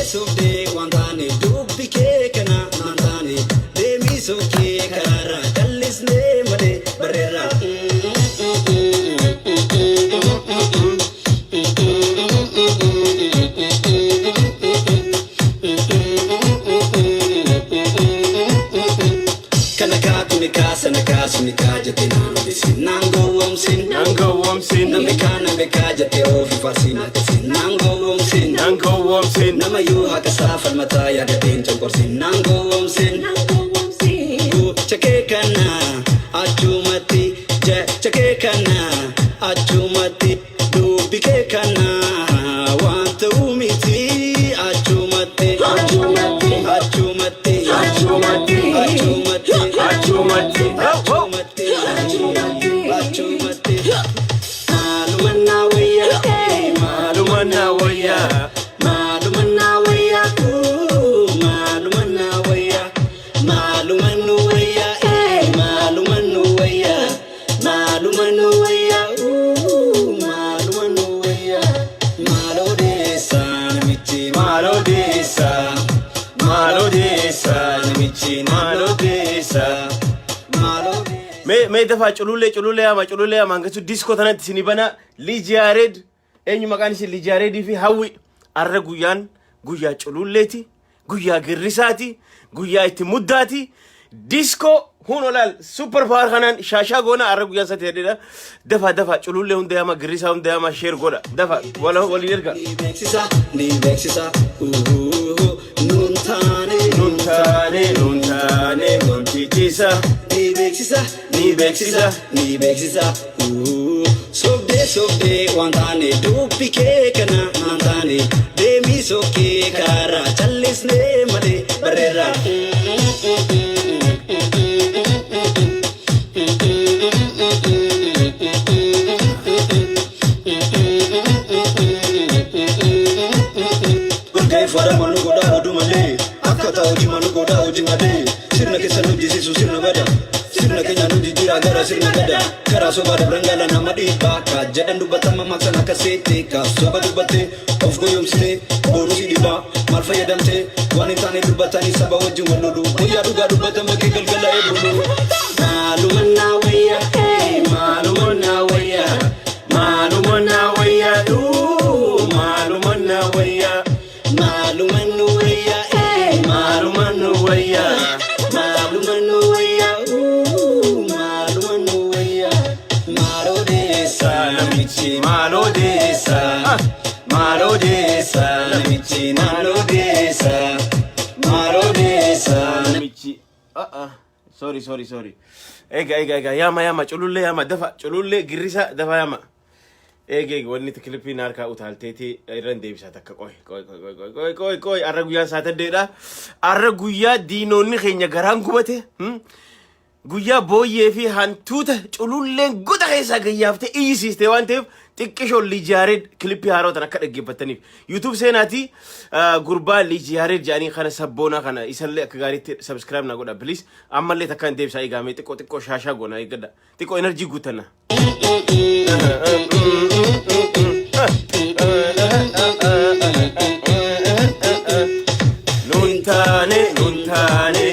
Sobde wantane dubbi ke kana mantane demi so ke kara dallisne made barera Sanaka sunika jate nano desin nango womsin nameka jate ofi fasina desin nango womsin nama yu hakasa falmata ya gaten chomporsin nango womsin chake kana achumati chake kana achumati dubike kana wanta umiti achumati Me dafa culule ya mangasu disco tanatti sinibana Lijared enyu maqaan si Lijared fi Hawi arra guyyaa cululeti guyyaa girrisaati guyyaa itti muddaati disco hunolal super power kanan shasha gona arra guyyaa satededa dafa culule hunda yama girrisa hunda yama share goda dafa wali yerga ni bexisa nuntane montitisa ni bexisa sobde wantane dubbi ke kana mantane demi so ke kara challisne made barera Fara manu goda odu male akata oji manu goda oji made sirna ke sanu jisi su sirna bada sirna ke nyanu jira gara sirna bada kara so bada brangala na madi baka jadan du batama maksana kasete ka so badu bate of go yumste boru si diba malfa yadamte wani tane du batani saba wajin walulu oya du gadu batama ke galgala e bulu malumana waya malumana waya du malumana waya Sorry. Ega yama culule yama dafa culule girisa dafa yama ege wonni tiklipi narka utalteti iran debisa takka koy arra guyyaa saataddeedha arra guyyaa diinonni keenya garaan gubate guyyaa booyyee fi hantuuta cululleen goda keessa gayyaafte iyyisiiste waan ta'eef xiqqishoo Lijared klippii haarotan akka dhaggeeffataniif YouTube seenaati gurbaa Lijared jedhanii kana sabboona kana isallee akka gaariitti subscribe na godha please ammallee takka hin deebisaa eegamee xiqqoo shaashaa goona eeggadha xiqqoo energy guutanna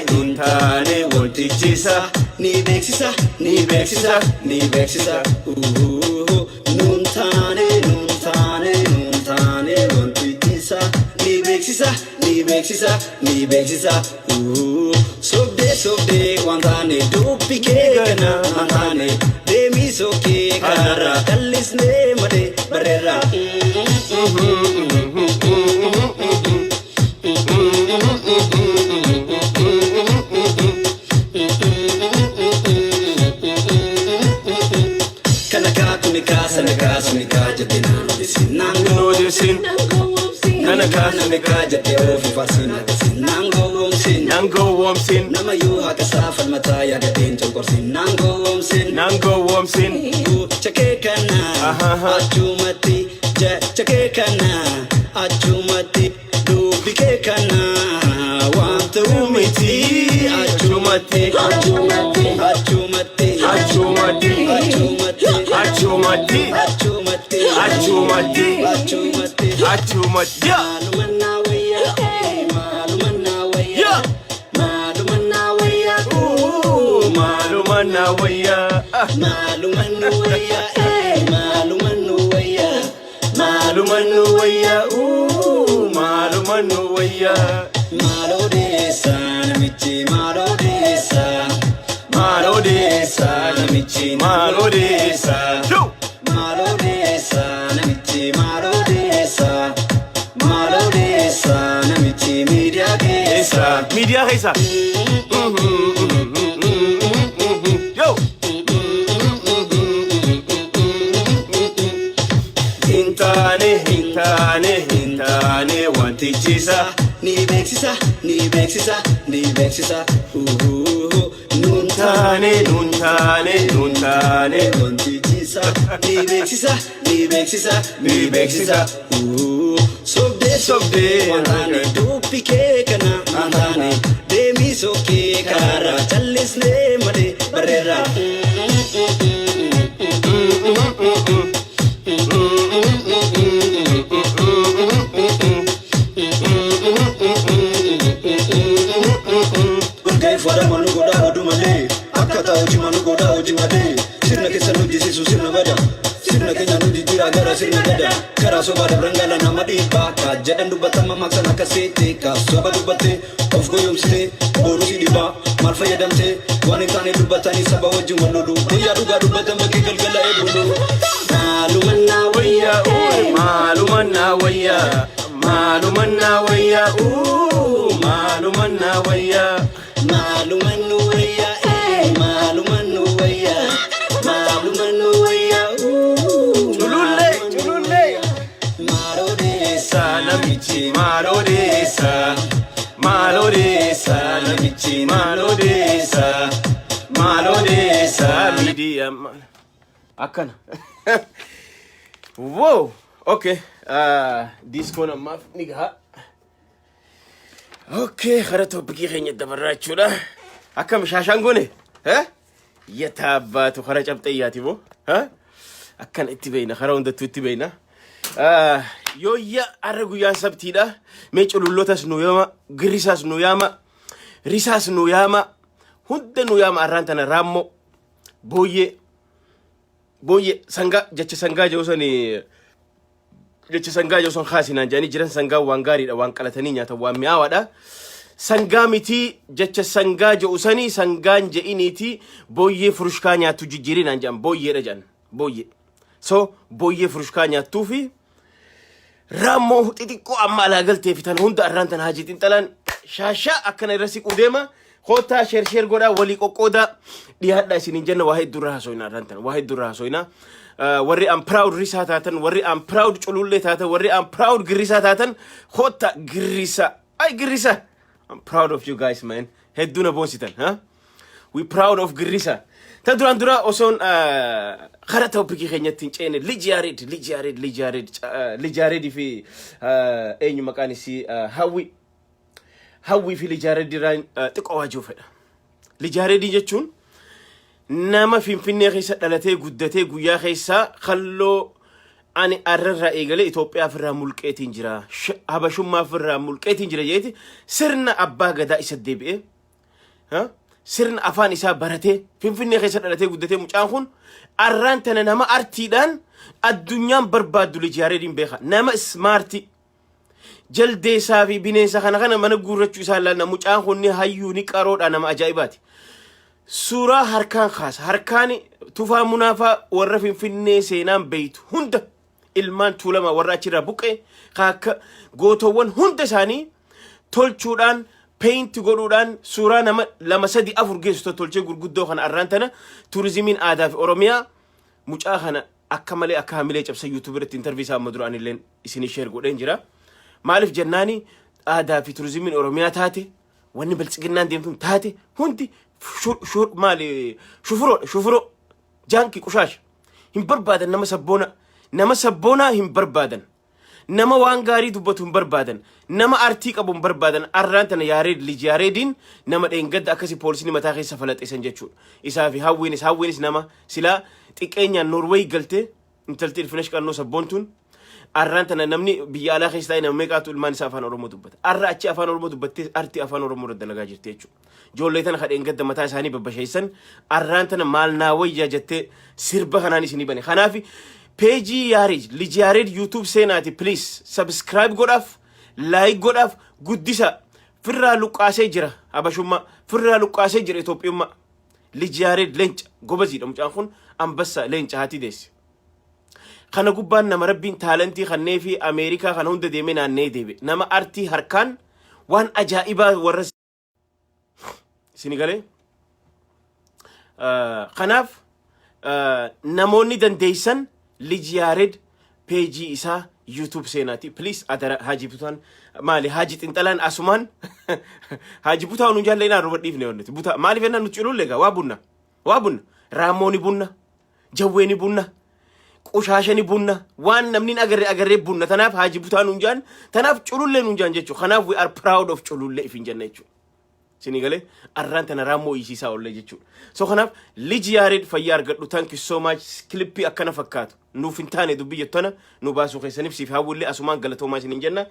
nuntane wontichisa ni bexisa nuntane wontichisa ni bexisa sobde wantane dubbi ke kana mantane demi so ke kara dallisne made barera Sanaka sunika jate nano desin nango jate ofi fasina desin nango womsin nama yu hakasa falmata ya gaten chomporsin nango womsin achumatti jechake kana achumatti dubike kana wantu miti achumatti achumatti achumatti achumatti achumatti achumatti achumatti achumatti achumatti malumanna waya malumanna waya malumanna waya malumanna waya malumanna waya malumanna waya malumanna waya malumanna waya malodesa namichi malodesa malodesa namichi malodesa malodesa namichi malodesa malodesa namichi media kesa yo hintane hintane hintane wantichisa ni beksisa ni beksisa ni beksisa nuntane nuntane nuntane wantichisa ni beksisa ni beksisa ni beksisa sobde sobde wantane dupike kana wantane demi soke kara challisne made barera Fada manu goda odu male akata oji manu goda oji made sirna kesa no jisi su sirna bada sirna kenya no jira gara sirna gada kara so bada brangala na madi baka jadan dubata mama sana kasete ka so bada dubate of go yumste boru si diba marfa yadamte wani tane dubata ni saba waju manodu ya duga dubata maki galgala ebulu malumanna waya malumanna waya malumanna waya malumanna waya malumanna waya malumanna waya malumanna waya chululle chululle malodesa namichi malodesa malodesa namichi malodesa malodesa media akana wow okay disco na maf niga okay khara topiki khenya dabarachula akam shashangone yatabatu khara cabtayati bo akan ittibayna khara unda tuttibayna yoya aragu ya sabtida me culullotas no yama grisas no yama risas no yama hudda no yama arantana rammo boye boye sanga jacha sanga jawsani jacha sanga jawson khasina jani jiran sanga wangari da wanqalatani nyata wa miawada sanga miti jacha sanga jawsani sanganje initi boye furushkanya tujijiri nanjam boye rajan boye so boye furushkanya tufi ramo titiko amala galte fitan hunda arantana hajitin talan shasha akana rasi udema khota sher goda wali qoqoda di hadda sinin janna wahid durra soina rantan wahid durra soina warri am proud risatatan warri am proud chululle tata warri am proud grisatatan khota grisa ay grisa I'm proud of you guys man hedduna bonsitan we proud of grisa tadran dura oson kharata opiki khenyatin chene lijared fi enyu makani si hawi fi lijared ran tiqawaju feda lijared jechun nama finfinne khisa dalate guddate guya khisa khallo ani arra egale Ethiopia firra mulqetin jira habashumma firra mulqetin jira yeti sirna abba gada isadebe sirna afan isa barate finfinne khisa dalate guddate mucaan khun arrantana nama artidan addunyaan barbaadu lijaredin beekha nama smarti jalde safi bineensa kana mana gurrachu isa lana mucaan khunni hayyuni qaroodha nama ajaa'ibati sura harkan khas harkani tufa munafa warra finfinne seenan beyt hunda ilman tulama warra achira buqe khaka gotowwan hunda sani tolchudan paint godudan sura nama lama sadi afur geesto tolche gurguddo kana arrantana tourismin aada fi oromia mucaa kana akkamale akkamile cabsa youtuber interview sa madruan len isini share goden jira malif jannani aada fi tourismin oromia taate wani baltsiginan demtum taate hundi mali shufuro janki kushash hin barbaadan nama sabboona hin barbaadan nama waan gaarii dubbatu hin barbaadan nama artii qabu hin barbaadan arraan tana Yaareed liji Yaareediin nama dheengadda akkasi poolisni mataa keessa falaxeessan jechuudha isaa fi hawwiinis nama silaa xiqqeenyaan Norway galtee intalti ilfinesh qannoo sabboontuun arraan tana namni biyya alaa keessa taa'ee nama meeqaatu ilmaan isaa afaan Oromoo dubbata arra achi afaan Oromoo dubbattee artii afaan Oromoo irra dalagaa jirti jechuudha ijoollee tana dheengadda mataa isaanii babbasheessan arraan tana maal naa wayyaa jettee sirba kanaan isinii bane kanaaf peejii Yaareed liji Yaareed YouTube seenaati please subscribe godhaaf like godhaaf guddisa firraa luqqaasee jira abashummaa firraa luqqaasee jira Itoophiyummaa liji Yaareed leenca gobaziidha mucaan kun ambassa leenca haati deesse kana gubbaan nama rabbiin taalentii kannee fi Ameerikaa kana hunda deemee naannee deebe nama artii harkaan waan ajaa'ibaa warra sinigalee kanaaf namoonni dandeeysan liji Yaareed peejii isaa YouTube seenaati please adara Haji Butaan maali Haji Xinxalaan asumaan Haji Butaan nu jaallee naa rubadhiif ne wonnati buta maaliif enna nu cilulle ga waa bunna raamooni bunna jawweeni bunna qushashani bunna waan namni agarree bunna tanaaf Haji Butaan nu jaan tanaaf cilulle nu jaan jechu kanaaf we are proud of cilulle ifin janna jechu sinigale arraan tana raamoo isiisaa olle jechu so kanaaf liji Yaareed fayyaa argadhu thank you so much clippii akkana fakkaatu nuuf hin taane dubbii jettona nu baasuu keessaniif siif hawwillee asumaan galatoomaa isin jenna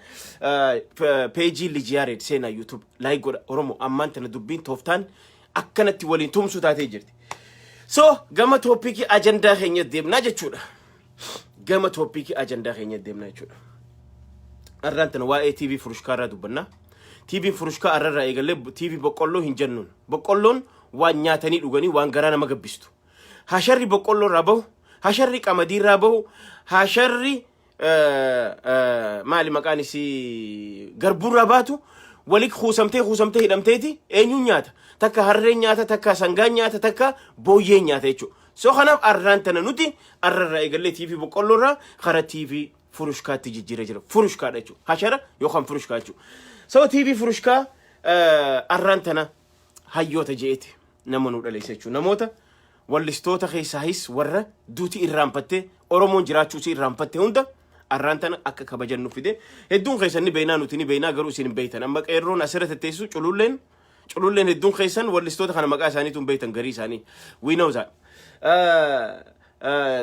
peejii liji Yaareed seenaa YouTube like godha Oromoo ammaan tana dubbiin tooftaan akkanatti waliin tumsu taatee jirti so gama toopikii ajandaa keenya deemnaa jechuudha gama toopikii ajandaa keenya deemnaa jechuudha arraan tana waa'ee TV furushkaarraa dubbannaa TV furushkaa arrarraa eegalee TV boqqolloo hin jennuun boqqolloon waan nyaatanii dhuganii waan garaa nama gabbistu hasharri boqqolloo irraa bahu hasharri qamadii irraa bahu hasharri maali maqaan isii garbuu irraa baatu waliin kuusamtee hidhamteeti eenyuun nyaata takka harreen nyaata takka sangaan nyaata takka booyyeen nyaata jechuudha so kanaaf arraan tana nuti arrarraa eegalee TV boqqolloo irraa kara TV furushkaatti jijjiiree jira furushkaadha jechuudha hashara yookaan furushkaa jechuudha so TV furushkaa arraan tana hayyoota je'eeti nama nu dhaleessa jechuudha namoota wallistoota keessaayis warra duuti irraanfattee Oromoon jiraachuu si irraanfattee hunda arraan tana akka kabajannu fide hedduun keessan ni beeynaa nuti ni beeynaa garuu isin hin beeytan amma qeerroon asirratti teessu cululleen hedduun keessan wallistoota kana maqaa isaaniitu hin beeytan garii isaanii we know that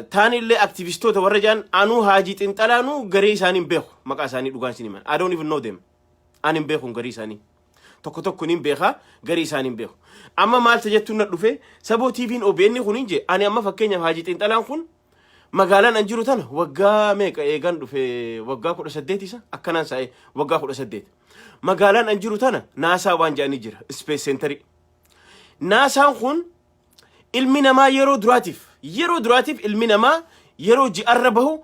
taanillee aktivistoota warra jaan anuu Haji Xinxalaanuu garii isaanii hin beeku maqaa isaanii dhugaan isin himan I don't even know them ani hin beeku garii isaanii tokko nin beeka garii isaanii hin beeku amma maalta jettuun na dhufe saboo TV'n OBN kun inje ani amma fakkeenyaaf Haji Xinxalaan kun magaalaan an jiru tana waggaa meeqa eegan dhufe waggaa 18 isa akkanaan sa'e waggaa 18 magaalaan an jiru tana naasaa waan jaanii jira space centery naasaan kun ilmi namaa yeroo duraatiif ilmi namaa yeroo ji'arra bahu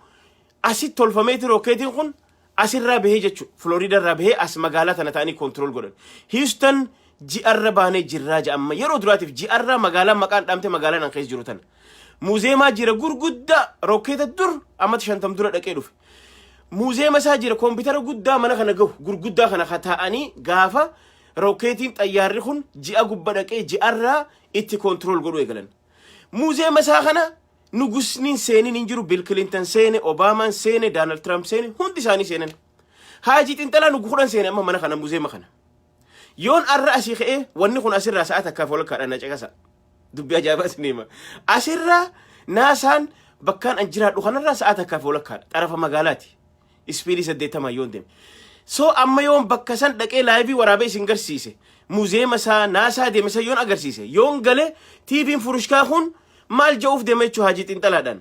asit tolfameeti rookeetiin kun asirraa bahee jechu Florida irraa bahee as magaalaa tana ta'anii control godhan Houston ji'arra baanee jirraa ja'amma yeroo duraatiif ji'arra magaalaan maqaan dhaamte magaalaan an keessa jiru tana muuzeemaa jira gurguddaa rookeeta dur ammata 50 dura dhaqee dhufe muuzeema isaa jira koompitara guddaa mana kana gahu gurguddaa kana ta'anii gaafa rookeetiin xayyaarri kun ji'a gubba dhaqee ji'arraa itti control godhu eegalan muuzeema isaa kana nugusnin seenin injiru Bill Clinton seene Obama seene Donald Trump seene hundi isaanii seenan Haji Xinxalaa nugu kudhan seene amma mana kana muuzeema kana yoon arra asii ka'ee wanni kun asirraa sa'a takkaaf wal kaadhana caqasa dubbii ajaa'ibaa sinima asirraa naasaan bakkaan an jiraadhu kanarraa sa'a takkaaf wal kaadha xarafa magaalaati ispiidii 80 yoon deeme so amma yoon bakka san dhaqee laayivii waraabee isin garsiise muuzeema isaa naasaa deeme san yoon agarsiise yoon galee TV'n furushkaa kun maal ja'uuf deema jechuudha Haji Xinxalaadhaan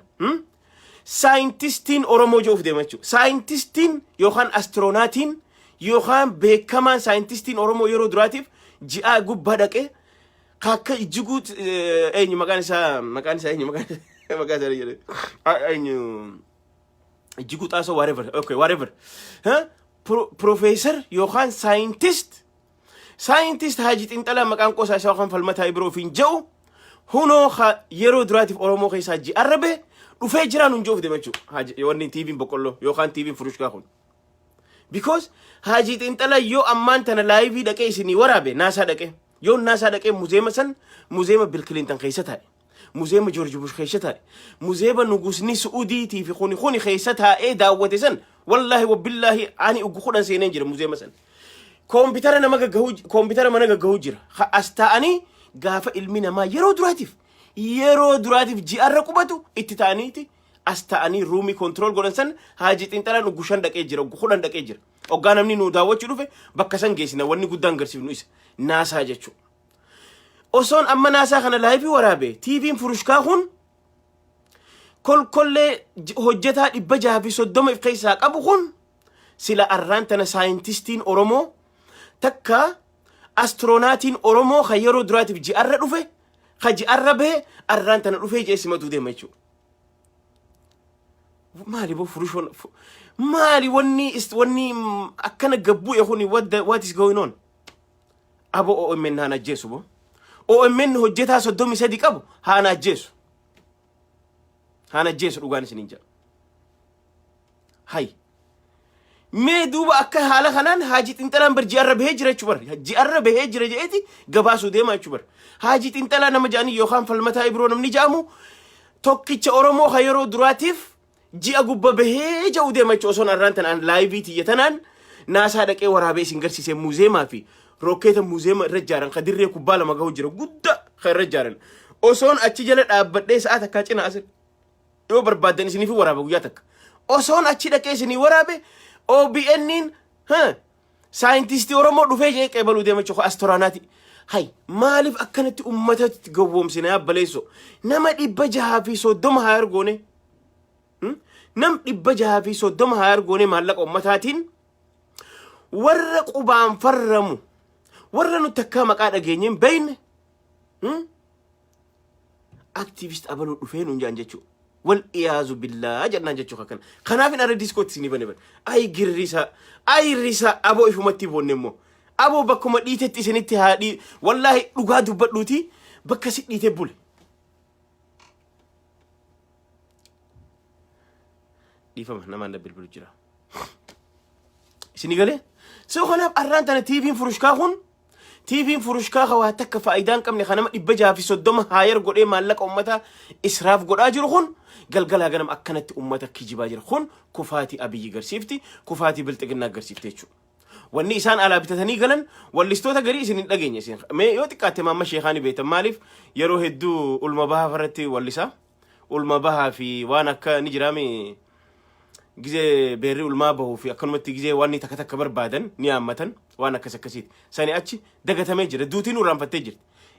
saayintistiin Oromoo ja'uuf deema jechuudha saayintistiin yookaan astiroonatiin yookaan beekamaan saayintistiin Oromoo yeroo duraatiif ji'a gubbaa dhaqee kakka ijjiguu eenyu maqaan isaa eenyu ijjiguu xaasoo whatever professor yookaan saayintist Haji Xinxalaa maqaan qosaa isaa yookaan falmataa biroo ofiin ja'u hunoo yeroo duraatiif Oromoo keessaa ji'arra bahe dhufee jiraan hunjoof deema jechuudha wanni TV'n boqqolloo yookaan TV'n furushkaa kun because Haji Xinxalaa yoo ammaan tana laayivii dhaqee isinii waraabe naasaa dhaqee yoo naasaa dhaqee muuzeema Bill Clinton keessa taa'e موزيما جورج بوش خيشتها موزيما نقوسني سعودي تي في خوني خيشتها ايه داوتي سن والله وبالله اني اقخونا سينين جرا موزيما سن كمبيوتر انا ما كمبيوتر ما نغا جرا استاني غافا علمنا ما يرو دراتيف جي ارقبتو اتتانيتي استاني رومي كنترول غونسن حاجي تنتلا نغشان دقي جرا غخودان دقي جرا اوغانامني نو داوچ دوفه بكسان غيسنا وني غودان غرسيف نويس ناسا جچو اوسون اما ناسا خنا لايفي ورابه تيفين فروشكا هون كل هجتا دبجا في صدوم فقيسا قبخون سلا ارانتنا ساينتستين اورومو تكا استروناتين اورومو خيرو دراتيف جي ار دوفه خجي اربه ارانتنا دوفه جيسما دودي ماچو مالي بو فروشون مالي وني اكنا غبو يخوني what is going on ابو او من هانا جيسو بو او من هجتا صدوم سدي قبو هانا جيسو دوغان سنينجا هاي مي دوبا اكا حالا خنان حاجي تنتلان بر جي ارب هجره چبر جي ارب هجره جيتي غباسو ديما چبر حاجي تنتلان نمجاني يوخان فلمتا ابرونم نجامو توكيچ اورومو خيرو دراتيف جي اغوبا بهجه وديما چوسون ارانتن ان لايفيتي يتنان ناسا دقي ورابي سينغرسيسه موزيما في روكيت موزيما رجارن خديري كوبالا ماغو جيرو غودا خير رجارن اوسون اچي جله دابدي ساعه كاچنا اسر يو بربادن سني في ورابو ياتك اوسون اچي دقي سني ورابي او بي انين ها ساينتيستي اورومو دوفي قبلو ديما چخو استروناتي هاي مالف اكنت امته تقوم سنا بليسو نما دبجها في صدوم هايرغوني نم دبجها في صدوم هايرغوني مالك امتاتين ورقوا بان فرمو ورنو تكا مقا دغينين بين اكتيفيست ابلو دوفين انجانجچو والعياذ بالله جنان جچو كان خنافين ار ديسكوت سيني بنبر اي ريسا ابو يفمتي بونمو ابو بكم ديتتي سنتي هادي والله دوغا دبدوتي بكسي ديته بول ديفم نما ندبل بلجرا سينيغالي سو خنا ارانتنا تيفين فروشكا خواتك فايدان كم خنم دبجا في صدوم هاير غودي مالك امتا اسراف غودا جيرخون غلغلا غنم اكنت امتا كيجبا جيرخون كفاتي ابي غرسيفتي كفاتي بلتقنا غرسيفتيچو وني إنسان على بتتني قلن والليستوتا قريس إن دقيني سين ما يوتك أتمام مشي خاني بيت مالف يروح الدو المباها فرتي واللسا المباها في وانا كنجرامي جزء بيري المباها في أكنمتي جزء واني تكتكبر بعدن نيامة وانا كسكسيت ساني أتشي دقة ميجر دوتين ورام فتجر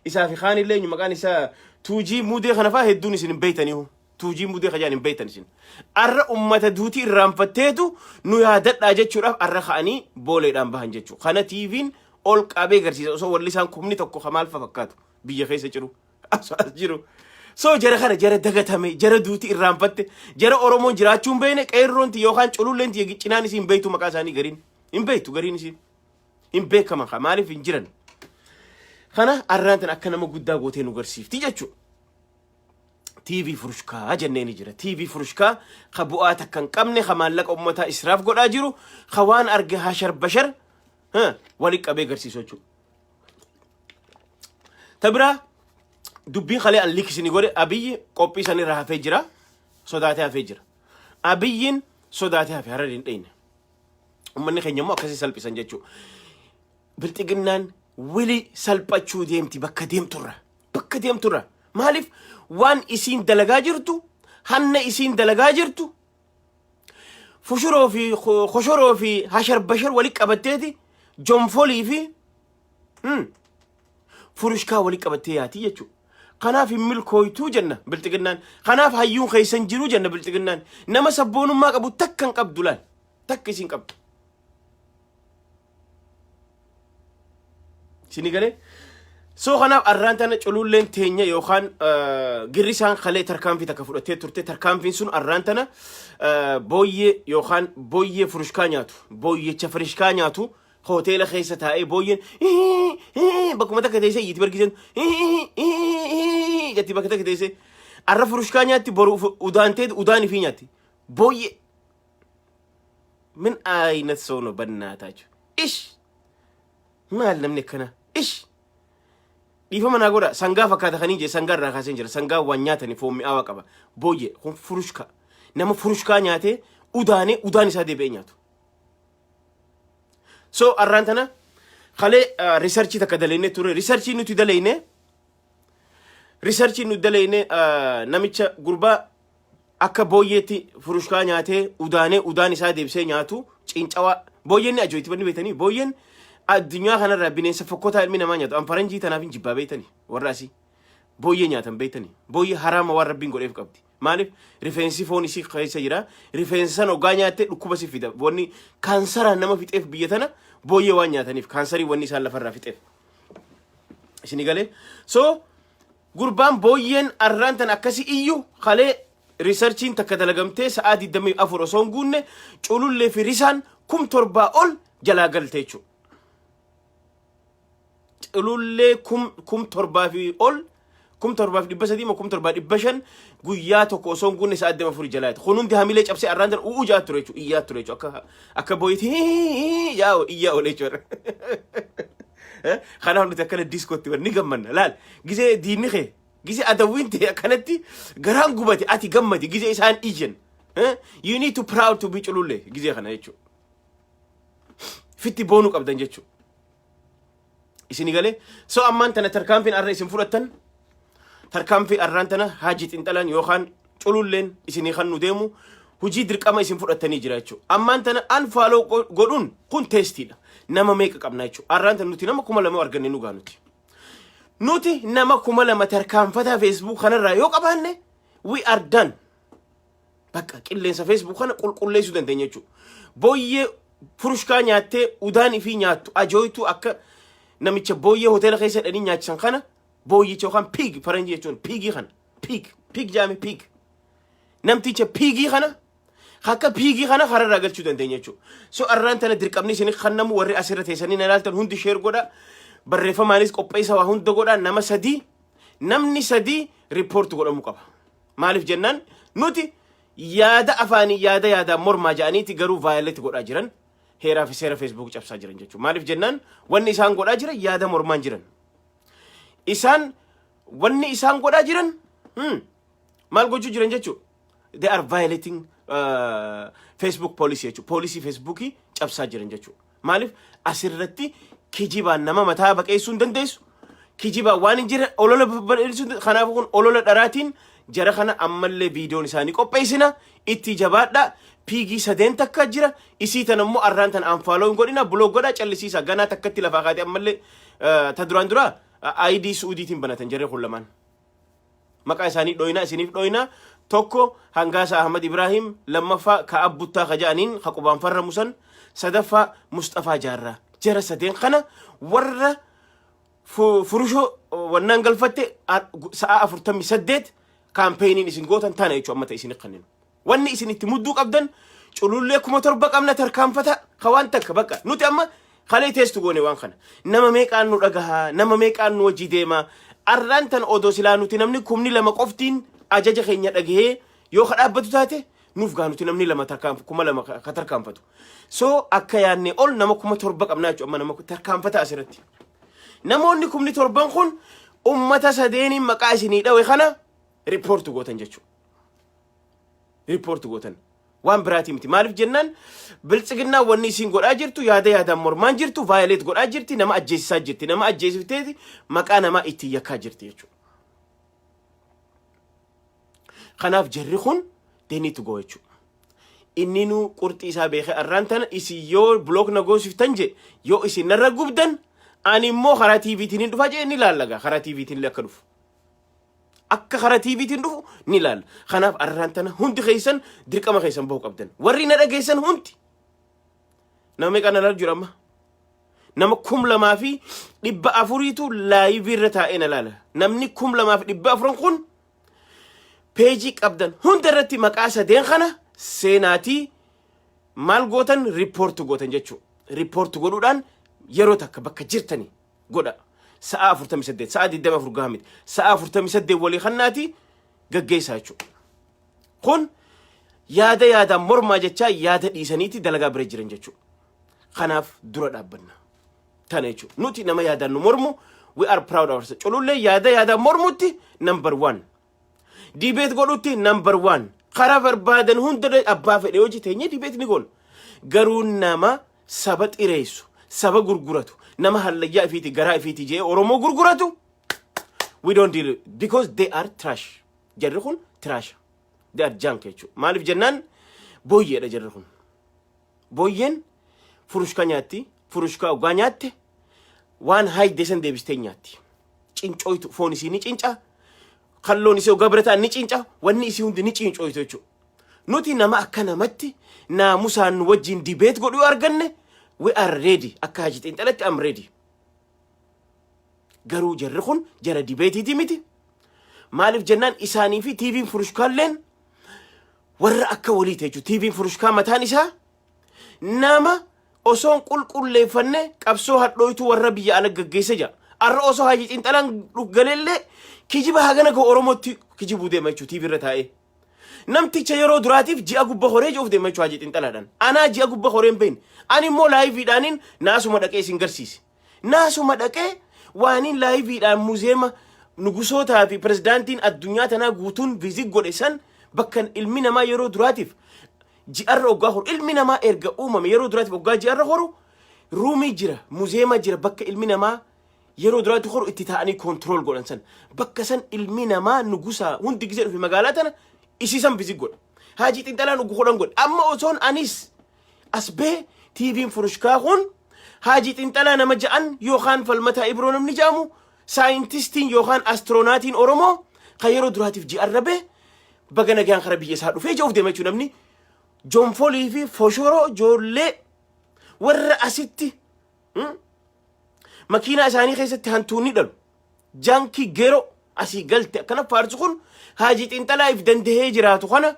إسا في خاني اللي مكان إسا توجي مودي خنفاه الدوني سين بيتني هو توجي مودي خجاني بيتني سين أر أمة دوتي رام فتيتو نيادت أجت شراف أر خاني بولي رام بهنجتشو خنا تيفين أولك أبي غرسي سو ورليسان كومني تكو خمال ففكاتو بيجي خيسة جرو جرو سو جرا خنا جرا دغتامي جرا دوتي رام فت جرا أورومو جرا چوم بينك إيرون تيوخان چلولين تيجي چناني سين بيتو مكاساني غرين إم بيتو غرين سين إم بيت كمان خمالي فين جرن خنا أرانتن أكنا مقدا غوتين وغرسيف تيجتشو تيفي فروشكا جنيني جرا تيفي فروشكا خبواتك كان قمني خمان لك امتا اسراف غدا جيرو خوان ارغ هاشر بشر ها ولك ابي غرسيسوچو تبرا دبي خلي ان ليكسني غوري ابي قوبي سني راه فجرا سوداتها فجرا ابيين سوداتها في هردين دين امني خنيمو كسي سلبي سنجچو بلتيغنان ولي سلبچو ديمتي بك ديم ترى مالف وان إسين دلقا جرتو هن إسين دلقا جرتو خشرو في هشر بشر ولك أبتيتي جنفولي في فروشكا ولك أبتياتي يجو خناف ملكويتو جنة بلتقنان خناف هيون خيسن جرو جنة بلتقنان نما سبونو ما قبو تكن قبدولان تكسين قبد سيني قالي سو خنا أرانتنا چلولين تينيا يوخان غريسان خلي تركان في تكفلتي ترتي تركان في سون أرانتنا بويه يوخان بويه فروشكانياتو بويه تفرشكانياتو هوتيل خيسة هاي بوين بكم متى كده يسي يتبر كذن جتي بكتة كده يسي أرف فروشكانياتي برو وداني فينياتي بويه من أين تسونو بناتاج إيش ما لنا منكنا إيش dhiifama naa godha sangaa fakkaata kanii je sangaa irraa kaaseen jira sangaa waan nyaatanii foon mi'aawaa qaba booyyee kun furushka nama furushkaa nyaatee udaan isaa deebi'ee nyaatu so arraan tana khalee researchii takka daleenne ture researchii nuti daleenne namicha gurbaa akka booyyeetti furushkaa nyaatee udaan isaa deebisee nyaatu cincawaa booyyeen ni ajooyti banni beetanii booyyeen addunyaa kanarraa bineensa fokkotaa ilmi namaa nyaatu an faranjii tanaaf hin jibbaa beeytanii warra asii booyyee nyaatan beeytanii booyyee haraama waan rabbiin godheef qabdi maaliif rifeensi foon isii keessa jira rifeensi san ogaa nyaattee dhukkuba si fida wanni kaansaraan nama fixeef biyya tana booyyee waan nyaataniif kaansarii wanni isaan lafarraa fixeef isinii galee so gurbaan booyyeen arraan tan akkasi iyyuu kalee researchiin takka dalagamtee sa'aa 24 osoo hin guunne culullee fi risaan 1700 ol jalaa galte jechuudha. Culullee 1700 fi ol 1700 moo 1700 guyyaa tokko osoo hin guunne sa'aa 24 jalaa kun hundi hamilee cabsee arraan tan ujaa ture jechuudha iyyaa ture jechuudha akka booyyee yaa'u iyyaa olee jechuudha. Kanaaf nuti akkana diskootti ni gammanna laal gisee diinni kee gisee adawwiin ta'e akkanatti garaan gubate ati gammadi gisee isaan ijjen you need to proud to be culullee gisee kana jechuudha fitti boonuu qabdan jechuudha isini galee so ammaan tana tarkaanfiin arra isin fudhattan tarkaanfii arraan tana haajii xinxalan yookaan cululleen isinii kan nu deemu hujii dirqama isin fudhattanii jira jechuudha ammaan tana unfollow godhuun kun teestiidha nama meeqa qabna jechuudha arraan tana nuti nama 2000 arganne nu gaanuti nuti nama 2000 tarkaanfata Facebook kanarraa yoo qabaanne we are done bakka qilleensa Facebook kana qulqulleessuu dandeenya jechuudha booyyee furushkaa nyaattee udaan ifii nyaattu ajooytu akka namicha booyyee hoteela keessa dhanii nyaachisan kana booyyicha yookaan pig faranjii jechuun pigii kana pig jaame pig namticha pigii kana akka pigii kana kararraa galchuu dandeenya jechuudha so arraan tana dirqamni isin kannamu warri asirra teessanii na ilaaltan hundi sheer godha barreeffamaanis qopheessa waa hunda godha namni sadii riippoorti godhamuu qaba maaliif jennaan nuti yaada afaanii yaada mormaa ja'aniiti garuu vaayoleeti godhaa jiran heeraa fi seera Facebook cabsaa jiran jechuudha maaliif jennaan wanni isaan godhaa jiran yaada mormaan jiran wanni isaan godhaa jiran maal gochuu jiran jechuudha they are violating Facebook policy jechuudha policy Facebookii cabsaa jiran jechuudha maaliif asirratti kijibaan nama mataa baqeessuu hin dandeessu kijibaan waan hin jirre olola balleessuu kanaaf kun olola dharaatiin jara kana ammallee viidiyoon isaanii qopheessina itti jabaadha pigii sadeen takka jira isii tan ammoo arraan tan unfollow hin godhina blog godha callisiisa ganaa takkatti lafaa kaate ammallee ta dura ID Suudiitiin banatan jaree kun lamaan maqaa isaanii dhoyina isiniif dhoyina tokko Hangaasa Ahmad Ibrahim lammaffaa ka abbuttaa ka ja'aniin ka qubaan farra musan sadaffaa Mustafaa Jaarraa jara sadeen kana warra furushoo wannaan galfatte sa'a 48 kaampeenin isin gootan tana jechuudha ammata isin kanneen wanni isin itti mudduu qabdan culullee 1700 qabna tarkaanfata khawaan takka bakka nuti amma khalee teestu goone waan kana nama meeqaan nu dhagaha nama meeqaan nu wajji deema arraan tan odoo silaa nuti namni kumni lama qoftiin ajaja keenya dhagahee yoo kadhaabbatu taate nuuf gaanuti namni lama tarkaanfatu so akka yaanne ol nama 1700 qabna jechuudha amma nama tarkaanfata asirratti namoonni kumni 7 kun ummata sadeeniin maqaa isinii dhawe kana report gootan jechuudha report gootan waan biraati miti maaliif jennaan biltsiginnaa wanni isin godhaa jirtu yaada mormaan jirtu violate godhaa jirti nama ajjeesisaa jirti nama ajjeesifteeti maqaa nama itti yakkaa jirti jechuudha kanaaf jarri kun they need to go jechuudha inni nu qurxii isaa beekee arraan tana isin yoo block na goosiftan je yoo isin narra gubdan ani immoo karaa TVtiin dhufa je ni laallaga karaa TVtiin akka dhufu akka karaa TVtiin dhufu ni laalla kanaaf arraan tana hundi keessan dirqama keessan bahu qabdan warri na dhageessan hundi nama meeqaan alaal jira amma nama 2400tu live irra taa'ee na laala namni 2400 kun peejii qabdan hunda irratti maqaa sadeen kana seenaatii maal gootan report gootan jechuudha report godhuudhaan yeroo takka bakka jirtanii godha sa'a 48 sa'a 24 gahamit sa'a 48 walii kannaati gaggeessaa jechuudha kun yaada mormaa jechaa yaada dhiisaniiti dalagaa bira jiran jechuudha kanaaf dura dhaabbanna tana jechuudha nuti nama yaadaan nu mormu we are proud of ourselves. Chululle yada mormutti number 1. Debate godhutti number 1. Khara barbaadan hunda abbaa fedhe hojii teenye debate ni goon. Garuu nama saba xireessu, saba gurguratu, nama hallayyaa ifiiti garaa ifiiti jee Oromoo gurguratu. We don't deal because they are trash. Jarri kun trash. They are junk jechuudha. Maaliif jennaan booyyeedha jarri kun. Booyyeen furushka nyaatti, furushka ogaa nyaatte waan haayidee san deebistee nyaatti. Cincooytu foon isii ni cinca, kalloon isii ogaa birataan ni cinca, wanni isii hundi ni cincooytu jechuudha. Nuti nama akka namatti naamusaan wajjin debate godhuu arganne we are ready. Akka hajii xiinxalatti am ready. Garuu jarri kun jara dibeetiiti miti. Maaliif jennaan isaanii fi TV'n furushkaalleen warra akka walii ta'e jechuudha. TV'n furushkaa mataan isaa nama osoon qulqulleeffanne qabsoo hadhooytu warra biyya ala gaggeessa jira. Arra osoo hajii xiinxalaan dhugaleellee kijiba hagana koo Oromootti kijibuu deema jechuudha TV irra taa'ee. Namticha yeroo duraatiif ji'a gubba horee joof deema jechuudha hajii xiinxalaadhaan. Anaa ji'a gubba horeen beekne. Ani immoo laayiviidhaaniin naasuma dhaqee isin garsiise. Naasuma dhaqee waaniin laayiviidhaan muuzeema nugusootaa fi pirezidaantiin addunyaa tanaa guutuun viizit godhe san bakka ilmi namaa yeroo duraatiif ji'arra oggaa horu. Ilmi namaa erga uumame yeroo duraatiif oggaa ji'arra horu ruumii jira, muuzeema jira bakka ilmi namaa yeroo duraatiif horu itti taa'anii kontirool godhan san. Bakka san ilmi namaa nugusaa hundi gisee dhufe magaalaa tana isiisan viizit godha. Hajii xiinxalaa nugu hodhan godhe. Amma osoon anis asbee TV'n furushkaa kun hajii xiinxalaa nama ja'an yookaan falmataa Ibroo namni ja'amu saayintistiin yookaan astroonaatiin Oromoo kan yeroo duraatiif ji'arra bee baga nagaan kara biyya isaa dhufee ja'uuf deema jechuudha namni joonfolii fi foshoroo ijoollee warra asitti makiinaa isaanii keessatti hantuunni dhalu jaankii geroo asii galte akkana faarsu kun hajii xiinxalaaf dandahee jiraatu kana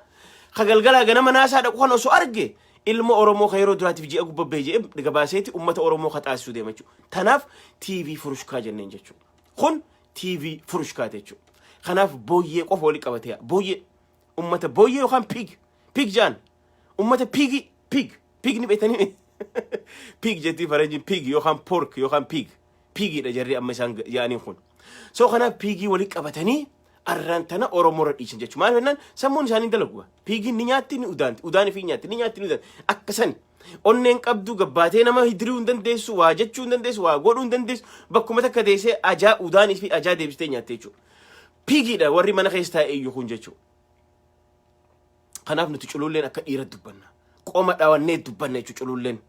kagalgalaa ganama naasaa dhaqu kana osoo arge ilma Oromoo kan yeroo duraatiif ji'a gubbabbee jedhe gabaaseeti ummata Oromoo kataasisuu deema jechuudha. Tanaaf TV furushkaa jenneen jechuudha. Kun TV furushkaa jechuudha. Kanaaf booyyee qofa walii qabatee booyyee ummata booyyee yookaan pig jaan ummata pig ni beetanii pig jetti faranjiin pig yookaan pork yookaan pigidha jarri amma isaan yaaniin kun. So kanaaf pigii walii qabatanii arraan tana Oromoo radhiisan jechuudha. Maal jennaan sammuun isaanii dalagu. Pigiin ni nyaatti ni udaanti, udaani fi nyaatti ni nyaatti ni udaanti. Akkasan onneen qabdu gabbaatee nama hidiriuu hin dandeessu, waa jechuu hin dandeessu, waa godhuu hin dandeessu. Bakkuma takka deessee ajaa udaanii fi ajaa deebistee nyaatte jechuudha. Pigiidha warri mana keessa taa'e iyyuu kun jechuudha. Kanaaf nuti cululleen akka dhiira dubbanna. Qoma dhaawannee dubbanna jechuudha cululleen.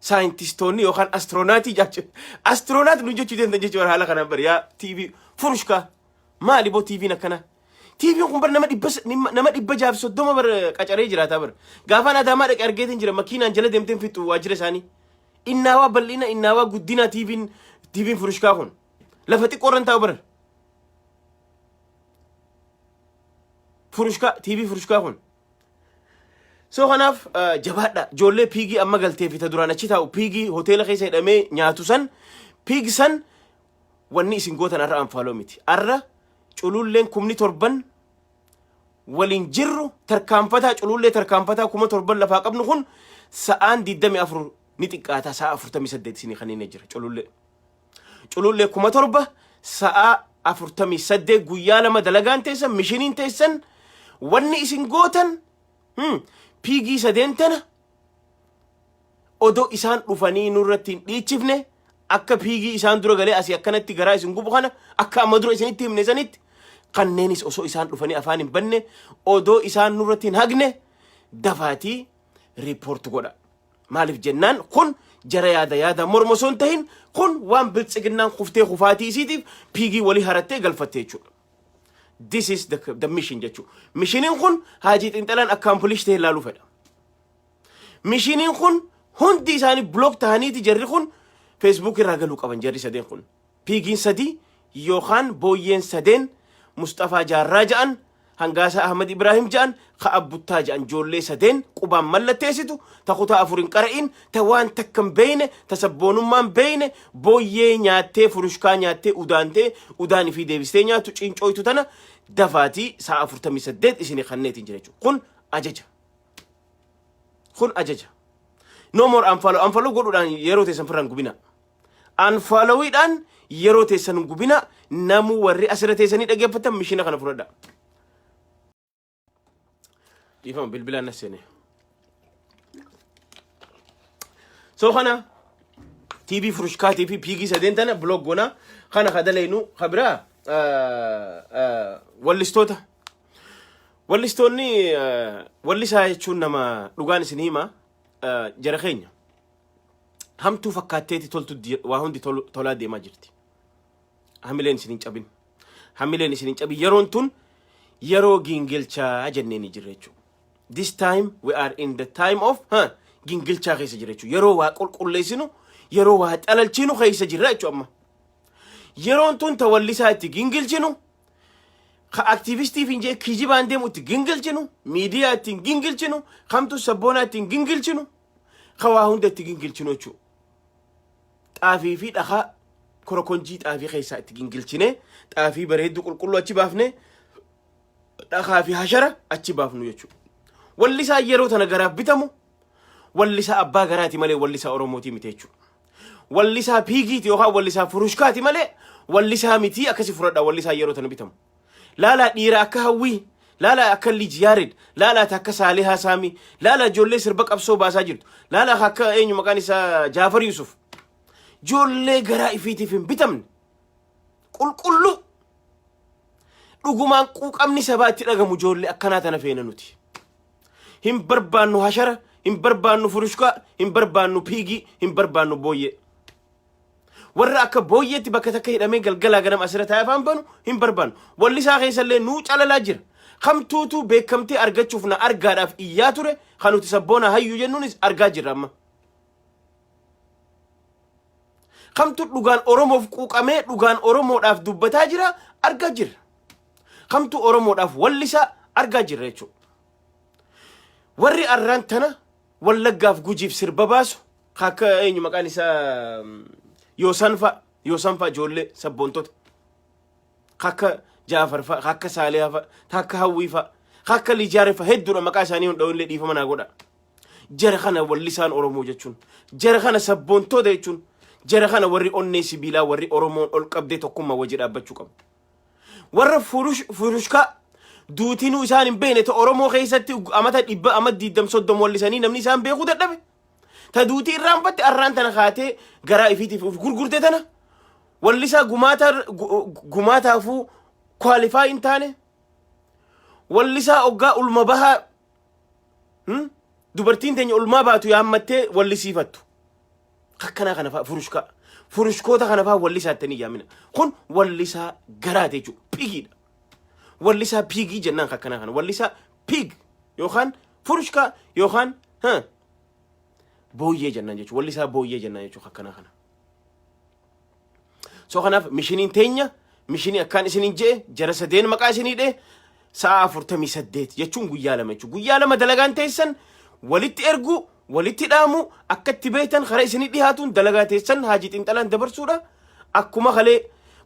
Saayintistoonni yookaan astroonaatii jechuudha. Astroonaatii nu jechuu dandeenya jechuudha haala kanaan bari yaa TV furushkaa maali boo TV'n akkana. TV'n kun bar nama 630 bar qacaree jiraataa bar. Gaafaan Adaamaa dhaqee argeetiin jira makiinaan jala deemteen fixu waajjira isaanii. Innaawaa bal'ina innaawaa guddina TV'n furushkaa kun. Lafa xiqqoorran taa'u bar. Furushkaa TV furushkaa kun. So kanaaf jabaadha ijoollee pigii amma galtee fi ta duraan achi taa'u pigii hoteela keessa hidhamee nyaatu san pig san wanni isin gootan arra anfaaloo miti. Arra cululleen 7,000 waliin jirru tarkaanfataa culullee tarkaanfataa 7,000 lafaa qabnu kun sa'aan 24 ni xiqqaata sa'a 48 isinii kanneen jira culullee. Culullee 7,000 sa'a 48 guyyaa lama dalagaan teessan mishiniin teessan wanni isin gootan pigii sadeentana odoo isaan dhufanii nurratti hin dhiichifne akka pigii isaan dura galee asii akkanatti garaa isin gubu kana akka amma dura isinitti himne sanitti kanneenis osoo isaan dhufanii afaan hin banne odoo isaan nurratti hin hagne dafaatii riipoort godha. Maaliif jennaan kun jara yaada morma osoo hin tahin kun waan biltsiginnaan kuftee kufaatii isiitiif pigii walii harattee galfattee jechuudha. This is the mission jechuudha. Mishiniin kun hajii xiinxalaan accomplish ta'e ilaaluu fedha. Mishiniin kun hundi isaanii block ta'aniiti jarri kun Facebook irraa galuu qaban jarri sadeen kun. Pigiin sadii yookaan booyyeen sadeen Mustafaa Jaarraa ja'an Hangaasaa Ahmad Ibrahim ja'an Ka'abbuttaa ja'an ijoollee sadeen qubaan mallatteessitu ta kutaa afurin qara'in ta waan takkan beeyne ta sabboonummaan beeyne booyyee nyaattee furushkaa nyaattee udaantee udaanii fi deebistee nyaattu cincooytu tana dafaatii sa'a 48 isinii kanneetiin jira jechuudha. Kun ajaja. Kun ajaja. No more anfaloo godhuudhaan yeroo teessan firran gubina. Unfollowiidhaan yeroo teessan gubina namu warri asirra teessanii dhageeffatan mishina kana fudhadha. Dhiifama bilbilaan na seene. So kana TV Furushkaa TV Pigii sadeen tana blog goona kana kadaleenu khabira wallistoonni wallisaa jechuun nama dhugaan isin hima jara keenya hamtuu fakkaatteeti toltu waa hundi tolaa deemaa jirti. Hamileen isin hin cabin. Hamileen isin hin cabin. Yeroon tun yeroo gingilchaa jenneen jirra jechuudha. This time we are in the time of gingilchaa keessa jirra jechuudha. Yeroo waa qulqulleessinu yeroo waa xalalchinu keessa jirra jechuudha amma. Yeroon tun tawallisaa itti gingilchinu ka aktivistii finjee kijibaan deemu itti gingilchinu miidiyaa itti gingilchinu kamtu sabboonaa itti gingilchinu ka waa hunda itti gingilchinu jechuudha. Xaafii fi dhakaa korokonjii xaafii keessaa itti gingilchine xaafii bareedduu qulqulluu achi baafne dhakaa fi hashara achi baafnu jechuudha. Wallisaa yeroo tana garaaf bitamu wallisaa abbaa garaati malee wallisaa Oromootii miti jechuudha. Wallisaa Pigiiti yookaan wallisaa Furushkaati malee wallisaa miti akkasi fudhadha wallisaa yeroo tana bitamu. Laalaa dhiira akka Hawwii, laalaa akka Lijiyaarid, laalaa akka Saalihaa Saamii, laalaa ijoollee sirba qabsoo baasaa jirtu, laalaa akka eenyu maqaan isaa Jaafar Yusuf. Ijoollee garaa ifiitiif hin bitamne qulqulluu dhugumaan quuqamni sabaa itti dhagamu ijoollee akkanaa tana feena nuti. Hin barbaannu hashara, hin barbaannu Furushkaa, hin barbaannu Pigii, hin barbaannu booyyee. Warra akka booyyeetti bakka takka hidhamee galgalaa ganama asirra taa'ee afaan banu hin barbaannu. Wallisaa keessallee nuu calalaa jira. Kamtuutu beekamtee argachuuf na argaadhaaf iyyaa ture kan nuti sabboona hayyuu jennuunis argaa jirra amma. Kamtu dhugaan Oromoof quuqamee dhugaan Oromoodhaaf dubbataa jira argaa jirra. Kamtu Oromoodhaaf wallisaa argaa jirra jechuudha. Warri arraan tana Wallaggaaf Gujiif sirba baasu akka eenyu maqaan isaa Yoosanfa ijoollee sabboontota akka Jaafar fa'a akka Saalihaa fa'a akka Hawwii fa'a akka Lijaare fa'a hedduudha maqaa isaanii hunda'ullee dhiifama naa godha. Jara kana wallisaan Oromoo jechuun jara kana sabboontota jechuun jara kana warri onnee sibiilaa warri Oromoon ol qabdee tokkummaa wajji dhaabbachuu qabu. Warra Furushkaa duutinuu isaan hin beekne ta Oromoo keessatti amata 120 wallisanii namni isaan beekuu dadhabe. Ta duutii irraanfatte arraan tana kaatee garaa ifiitiif gurgurte tana wallisaa gumaataafuu kwaalifaa hin taane wallisaa oggaa ulma bahaa dubartiin teenya ulmaa baatu yaammattee wallisiifattu. Akkanaa kana fa'aa Furushkoota kana fa'aa wallisaattanii yaamina. Kun wallisaa garaate jechuudha. Pigiidha. Wallisaa Pigii jennaan akkanaa kana. Wallisaa Pig yookaan Furushkaa yookaan booyyee jennaan jechuudha. Wallisaa booyyee jennaan jechuudha akkanaa kana. So kanaaf mishiniin teenya mishinii akkaan isiniin jee jara sadeen maqaa isinii dhee sa'a 48 jechuun guyyaa lama jechuudha. Guyyaa lama dalagaan teessan walitti ergu walitti dhaamu akkatti beektan karaa isinii dhihaatuun dalagaa teessan haajii xinxalaan dabarsuudha. Akkuma kalee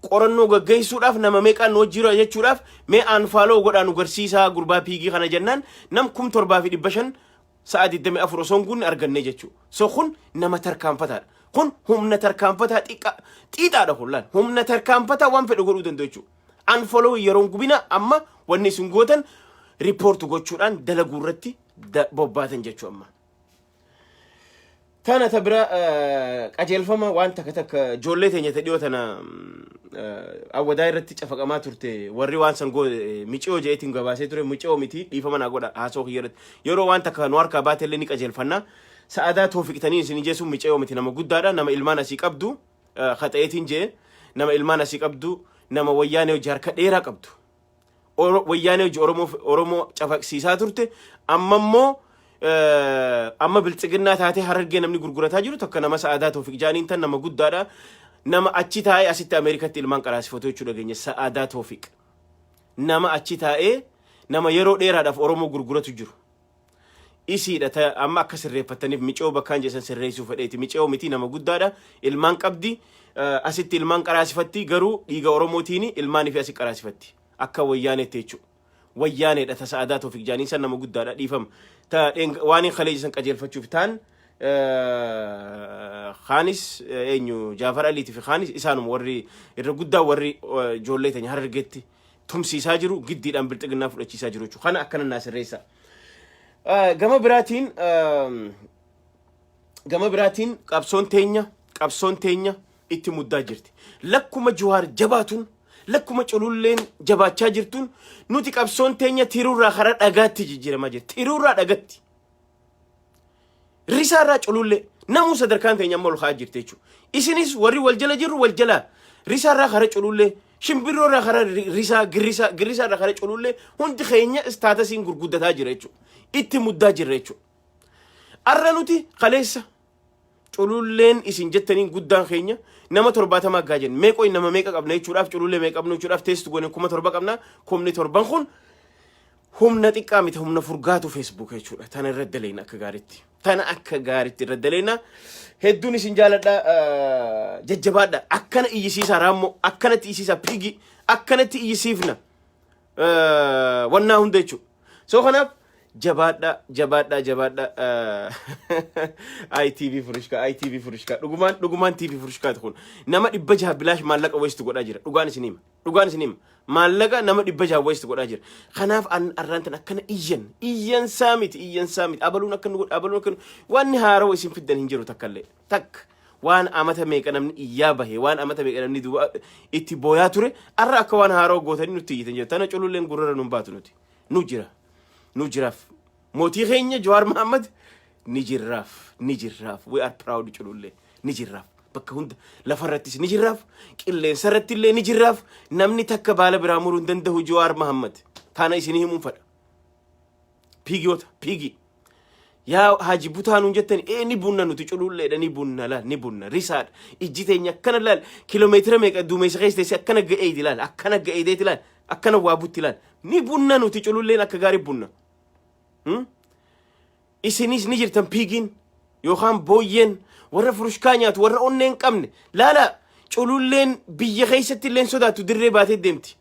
qorannoo gaggeessuudhaaf nama meeqaan nu wajjira jechuudhaaf mee aanfaaloo godhaan agarsiisaa gurbaa Pigii kana jennaan nam 17,500 sa'a 24 osoo guunne arganne jechuudha. So kun nama tarkaanfataadha. Kun humna tarkaanfataa xiixaadha kullaan. Humna tarkaanfataa waan fedhe godhuu danda'u jechuudha. Aanfaaloo yeroon gubina amma wanni isin gootan riipoortu gochuudhaan dalaguu irratti bobbaatan jechuudha amma. Tana tabira qajeelfama waan takka ijoollee teenya dhiyoo tana awwadaa irratti cafaqamaa turte warri waan san micoo jeetiin gabaasee ture micoo miti dhiifama naa godha haasoo kiyyarratti yeroo waan takka nu harkaa baatellee ni qajeelfanna sa'aadaa toofiqtanii isin jeesuun micoo miti nama guddaadha nama ilmaan asii qabdu khaxeetiin jee nama ilmaan asii qabdu nama wayyaanee jaarka dheeraa qabdu wayyaanee Oromoo cafaqsiisaa turte ammammoo amma biltsiginnaa taatee harargee namni gurgurataa jiru tokko nama sa'aadaa toofiq jaaniin tan nama guddaadha nama achi taa'ee asitti Ameerikatti ilmaan qaraasifatu jechuudha geenya sa'aadaa toofiq nama achi taa'ee nama yeroo dheeraadhaaf Oromoo gurguratu jiru isiidha amma akka sirreeffataniif micoo bakkaan jeesan sirreessuu fedheeti micoo miti nama guddaadha ilmaan qabdi asitti ilmaan qaraasifatti garuu dhiiga Oromootiin ilmaanii fi asii qaraasifatti akka wayyaaneetti jechuudha wayyaaneedha ta sa'aadaa toofiq jaaniin san nama guddaadha dhiifama ta waan khalee jeesan qajeelfachuuf taan خانس إنه جعفر علي في خانس إسانهم وري الرجودة وري جولة تاني هرجتي تمسي ساجرو جدي الأمر تقولنا في الشيء ساجرو شو خنا أكن الناس الرئيسة جماعة براتين قبسون تينيا إتمودا جرتي لكم جوار جباتون لكم تقولون جبات شاجرتون نوتي قبسون تينيا تيرورا خرط أجاتي جيرة ما جرت تيرورا أجاتي رسالة تقولون نامو صدر كان تينيا مول خاجر تيجو إسنيس وري والجلا جرو والجلا رسالة خرط تقولون شمبيرو را خرط غريسا را خرط تقولون هون تخينيا استاتسين غرقودة تاجرتشو إتمودا جرتشو أرنوتي خليسة تقولون إسن جتنين قدام خينيا نما ترباتا ما جاجن ميكو إنما ميكا قبنا يشوف تقولون ميكا قبنا يشوف تيست تقولون كم تربا قبنا كم نتربان خون هم نتيكامت هم نفرقاتو فيسبوك يشوف تانا رد لينا كجارتي تانا أكجارتي رد لينا هدوني سنجالة ججبادا أكنا يسيسا رامو أكنا تيسيسا بيجي أكنا تيسيفنا وانا هم ديشو سو خناب جبادا ITV فرشكا دوغمان TV فرشكا تكون نما دبجها بلاش مالك ويست غدا جير دوغان سنيم مالك نما دبجها ويست غدا جير خناف ان ارانتنا كن ايان سامت ابلونا كن وان هارو اسم فدن هنجرو تكله تك وان امته ميقنم يابه وان امته ميقنم ندو اتي بوياتوري ارا كوان هارو غوتني نتي تنجر تنا چلولن غرر نمبات نتي نجراف موتي خينيا جوار محمد نجراف we are proud چلولة نجراف بكهند لفرتيس نجراف كله سرت اللي نجراف نمني تك بالا برامور دنده جوار محمد ثانا يسنيه منفر بيجي يا حاجي بوتانون جتني نبونا نتي چلولة نبونا ريسار إجتينيا كنا لال كيلومتر ميك دومي سخيس تيسي أكنا جايدي لال أكنا وابوتي لال نبونا نتي چلولة نكغاري بونا إسنيس نجرتم بيجين يوخام بوين ورا فرشكانيات ورا أونين كمن لا چلولين بيجيسة اللين سودا تدربات الدمتي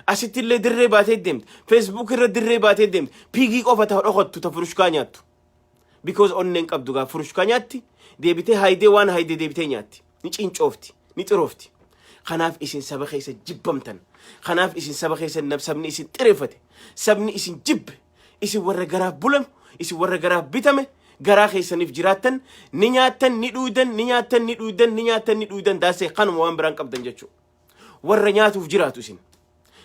أسيت اللي دربات الدمت فيسبوك الر دربات الدمت بيجي قفته أخذ تفرشكانيات because أونين كابدوغا فرشكانياتي ديبته هايدي وان هايدي ديبته نياتي نيش إنش أفتي نيتروفتي خناف إسن سبخيسة جبمتن خناف إسن سبخيسة نبسبني إسن ترفتي سبني إسن جب إسي ورا غراف بولم إسي ورا غراف بيتامي غرا خيسنيف جراتن نياتن ندودن داسي قانم وان بران قبدن جچو ورا نياتوف جراتو سين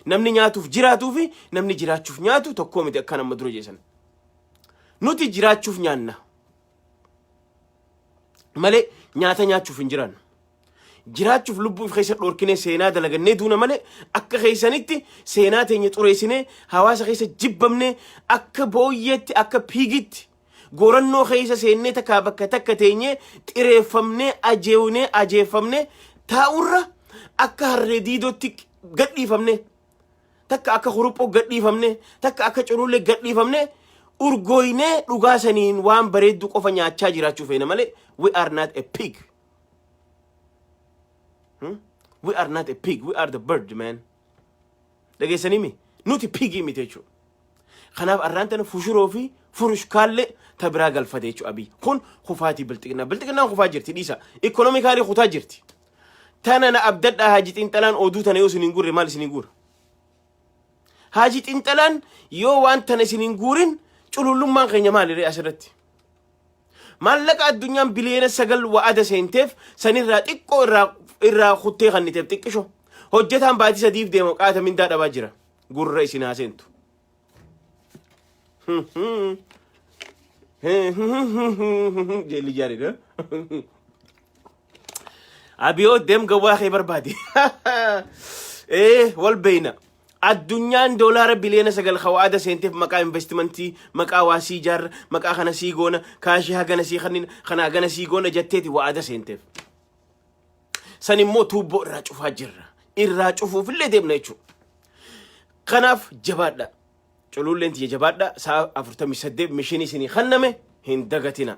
نمني نياتوف جراتو في نمني جراتشوف نياتو توكومي دي كان مدروجي سن نوتي جراتشوف نيانا مالي نياتا نياتشوف انجران جراتشوف لبو في خيسة لوركيني سينا دلغني دونا مالي أكا خيسانيتي سينا تيني طوريسيني هواسا خيسة جبامني أكا بويت أكا بيجيت غورنو خيسة سيني تكابكا تكا تيني تيريفمني أجيفمني تاورا أكا هرديدو تك قد ليفمني تكا أكا خروبو قد ليفمني تكا أكا چلولي قد ليفمني أرغويني لغاسانين وان بريدو قفا نياتشا جراتشوفينا مالي we are not a pig we are not a pig we are the bird man dhageysanii nuti pigii miti jechuudha kanaaf arraantana fushuroo fi furushkaalle tabraa galfate jechuudha abii kun kufaatii bilxiqinnaan kufaa jirti dhiisa ikonomikaalii kutaa jirti tana na abdadhaa haji xinxalaan oduu tana yoo isiniin guurre maal isiniin guura haji xinxalaan yoo waan tana isiniin guurin culullummaan keenya maaliree asirratti maallaqa addunyaan biliyeena 9 wa'ada seenteef sanirraa xiqqoo irraa kuttee kanniteef xiqqisho hojjetaan baatii sadiif deemu qaata mindaa dhabaa jira gurra isin haaseentu jeelli jaaridha abiyoo deem gawaa kee barbaadi wal beeyna addunyaan doolaara biliyeena 9 wa'ada seenteef maqaa investimentii maqaa waasii jaar maqaa kana sii goona kaashii hagana sii kana hagana sii goona jetteeti wa'ada seenteef san immoo tuubboo irraa cufaa jirra irraa cufuufillee deemna jechuudha kanaaf jabaadha cululleen tiyya jabaadha saa 48 mishinii isinii kanname hin dagatina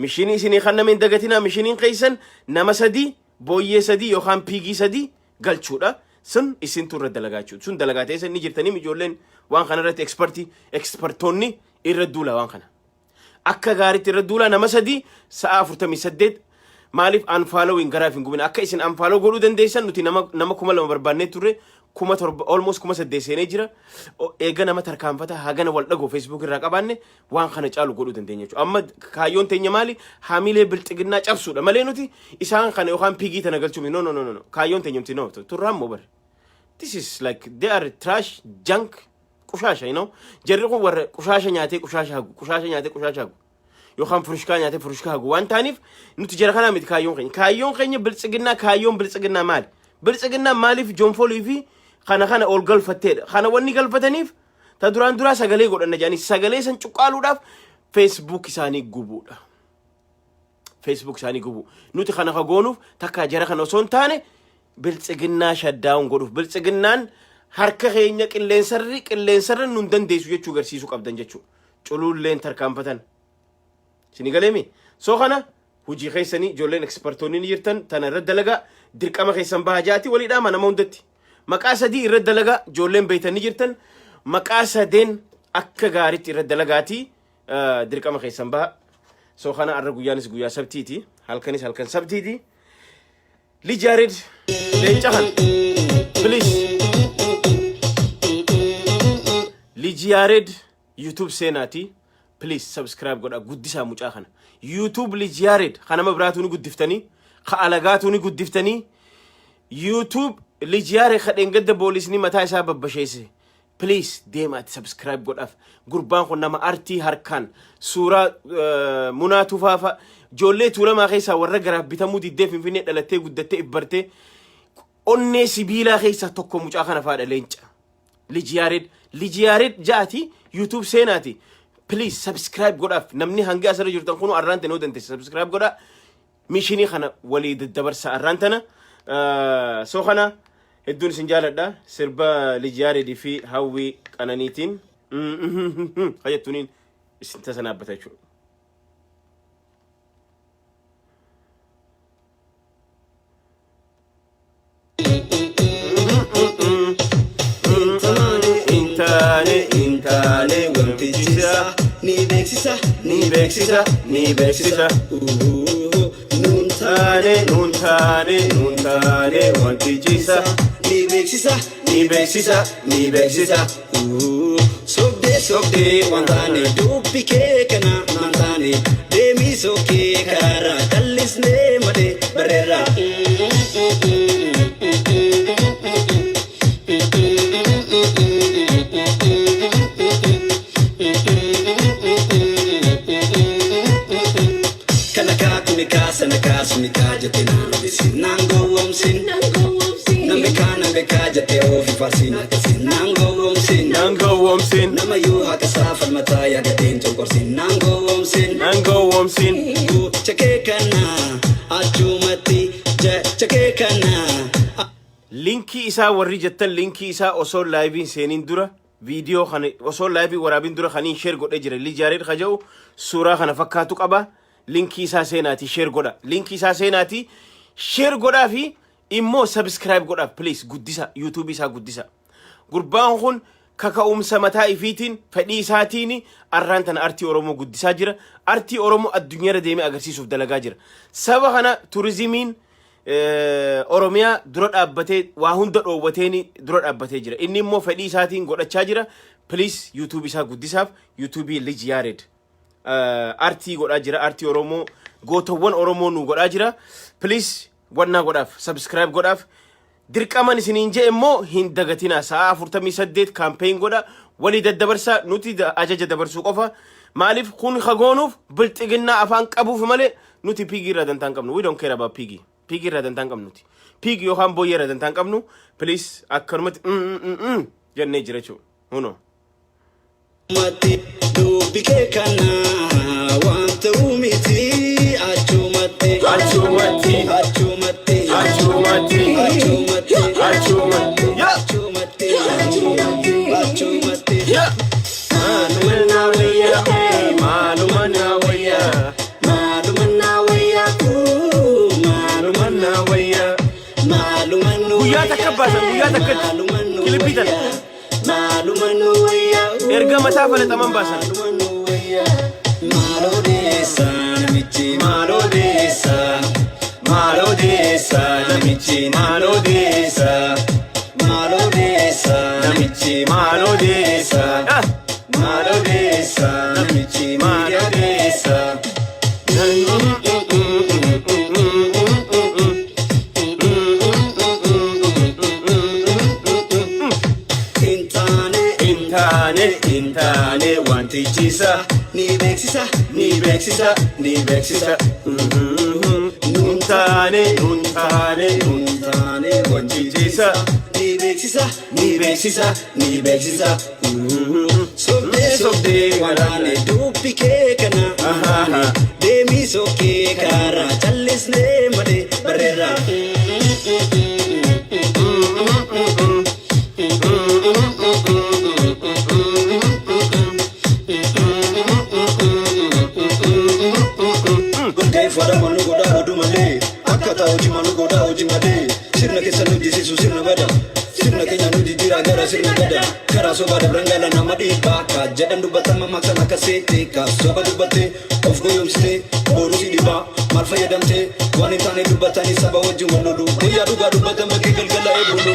mishinii isinii kanname hin dagatina mishiniin keeysan nama 3 booyyee 3 yookaan piigii 3 galchuudha sun isintu irra dalagaa jechuudha sun dalagaa ta'e isin ni jirtanii ijoolleen waan kana irratti expertoonni irra duula waan kana akka gaariitti irra duula nama sadii sa'a 48 maaliif unfollowing garaaf hin gubin akka isin unfollow godhuu dandeessan nuti nama 2,000 barbaannee turre 7,000 almost 8,000 seenee jira eega nama tarkaanfata hagana wal dhagoo Facebook irraa qabaanne waan kana caalu godhuu dandeenya jechuudha amma kaayyoon teenya maali hamilee bilxiginnaa cabsuudha malee nuti isaan kana yookaan pigii tana galchuu no kaayyoon teenya mti no turraan moo bare this is like they are trash junk qushasha jarri kun warra qushasha nyaatee qushasha hagu yookaan furushkaa nyaatee furushkaa hagu waan taaniif nuti jara kana miti kaayyoon keenya bilxiginnaa kaayyoon bilxiginnaa maali bilxiginnaa maaliif joonfolii fi kana ol galfatteedha kana wanni galfataniif ta duraa sagalee godhanna jaanii sagalee san cuqqaaluudhaaf Facebook isaanii gubuudha Facebook isaanii gubu nuti kana goonuuf takka jara kana osoo hin taane bilxiginnaa shaddaa'uun godhuuf bilxiginnaan harka keenya qilleensarri nun dandeessu jechuu garsiisuu qabdan jechuu cululleen tarkaanfatan sini galeemi soo kana hujii keessanii ijoolleen ekspertoonni ni jirtan tana irra dalagaa dirqama keessan bahajaati waliidhaa nama hundatti maqaa sadii irra dalagaa ijoolleen beeytan ni jirtan maqaa sadeen akka gaariitti irra dalagaati dirqama keessan baha soo kana arra guyyaanis guyyaa sabtiiti halkanis halkan sabtiiti Lijared leencahan please Lijared YouTube seenaati please subscribe godha guddisaa mucaa kana YouTube Lijared kana mabraatu ni guddiftanii ka alagaatu ni guddiftanii YouTube Lijared khadeen gadda boolisni mataa isaa babbasheese please deemaati subscribe godhaaf gurbaan kun nama artii harkaan suuraa munaa tufaafa joollee tuulamaa keessaa warra garaaf bitamuu diddee finfinnee dhalattee guddattee ibbartee onnee sibiilaa keessaa tokko mucaa kana faadha leenca Lijared jaati YouTube seenaati please subscribe godhaaf namni hangi asirra jirtan kunu arraan tanoo dandeessa subscribe godha mishinii kana walii daddabarsa arraan tana soo kana hedduun isin jaaladha sirba Lijared fi hawwii qananiitiin hayyattuniin isin tasanaabbata jechuudha Intane wantichisa ni beksisa nuntane wantichisa ni beksisa sobde wantane dupike kana mantane demi soke kara kallisne made barera Sanakasuni kajate nangovisin nangowomsin nambeka jate ofi farsina kasin nangowomsin nama yu hakasafal mataya gaten chokorsin nangowomsin chake kana achumati chake kana linki isa warri jettan linki isa osoo live seenin dura video khani osoo live warabin dura khani share godhe jira Lijared khajau sura khana fakkaatu qaba linki isa seenaati share godha linki isa seenaati share godha fi immo subscribe godha please guddisa YouTube isa guddisa gurbaan kun kaka'umsa mataa ifiitiin fedhii isaatiini arraan tana artii Oromoo guddisaa jira artii Oromoo addunyaarra deemee agarsiisuuf dalagaa jira saba kana turizimiin Oromiyaa dura dhaabbatee waa hunda dhoowwateeni dura dhaabbatee jira inni immoo fedhii isaatiin godhachaa jira please YouTube isa guddisaaf YouTube Lijared artii godhaa jira artii Oromoo gootawwan Oromoo nu godhaa jira please wanna godhaaf subscribe godhaaf dirqaman isiniin jee immoo hin dagatina sa'a 48 campaign godha wali daddabarsa nuti ajaja dabarsuu qofa maaliif kun khagoonuuf bilxiginnaa afaan qabuuf malee nuti pigi irraa dantaan qabnu we don't care about pigi irraa dantaan qabnu nuti pigi yookaan booyyee irraa dantaan qabnu please akkanumatti jennee jira jechuudha huno mati dubike kana wanta umiti achumati ya malumana waya guyyaa takka baasan guyyaa takkatti kilipiitan erga mataa falataman baasan Malodesa namichi malodesa Malodesa namichi malodesa Malodesa namichi malodesa Malodesa namichi malodesa Intane wanti chisa ni beksisa Nuntane wanti chisa ni beksisa Sobde warane dupike kana Demi soke kara challisne made barera Fara manu goda odu male akata oji manu goda oji made sirna ke sanu disi su sirna bada sirna ke nyanu di dira gara sirna bada kara so bada brangala na madi baka jadan du batama maksana ka sete ka so badu bate of go yumste boru si diba marfa yadamte wani tane du batani saba oji manu ya du gadu batama ke galgala e bulu